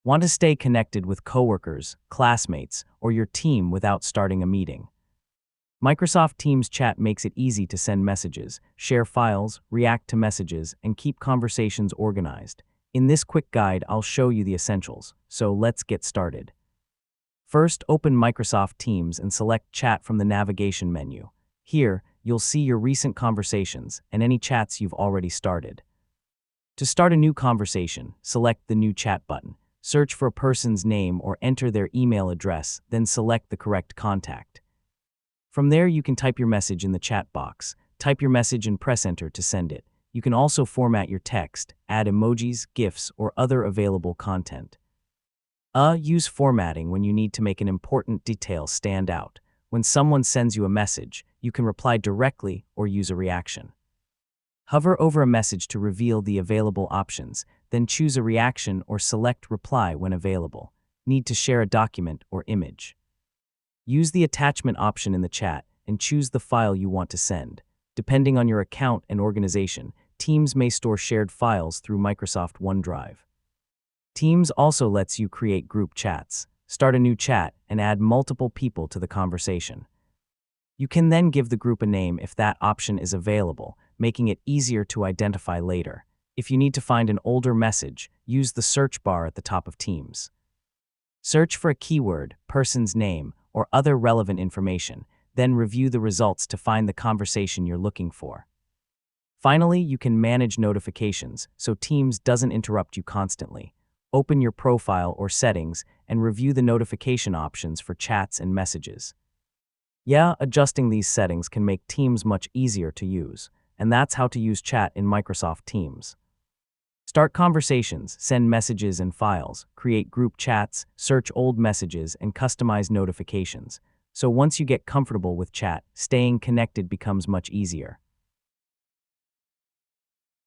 Want to stay connected with coworkers, classmates, or your team without starting a meeting? Microsoft Teams Chat makes it easy to send messages, share files, react to messages, and keep conversations organized. In this quick guide, I'll show you the essentials, so let's get started. First, open Microsoft Teams and select Chat from the navigation menu. Here, you'll see your recent conversations and any chats you've already started. To start a new conversation, select the New Chat button. Search for a person's name or enter their email address, then select the correct contact. From there, you can type your message in the chat box. Type your message and press enter to send it. You can also format your text, add emojis, GIFs, or other available content. Use formatting when you need to make an important detail stand out. When someone sends you a message, you can reply directly or use a reaction. Hover over a message to reveal the available options, then choose a reaction or select reply when available. Need to share a document or image? Use the attachment option in the chat and choose the file you want to send. Depending on your account and organization, Teams may store shared files through Microsoft OneDrive. Teams also lets you create group chats, start a new chat, and add multiple people to the conversation. You can then give the group a name if that option is available, making it easier to identify later. If you need to find an older message, use the search bar at the top of Teams. Search for a keyword, person's name, or other relevant information, then review the results to find the conversation you're looking for. Finally, you can manage notifications so Teams doesn't interrupt you constantly. Open your profile or settings and review the notification options for chats and messages. Adjusting these settings can make Teams much easier to use, and that's how to use chat in Microsoft Teams. Start conversations, send messages and files, create group chats, search old messages, and customize notifications. So once you get comfortable with chat, staying connected becomes much easier.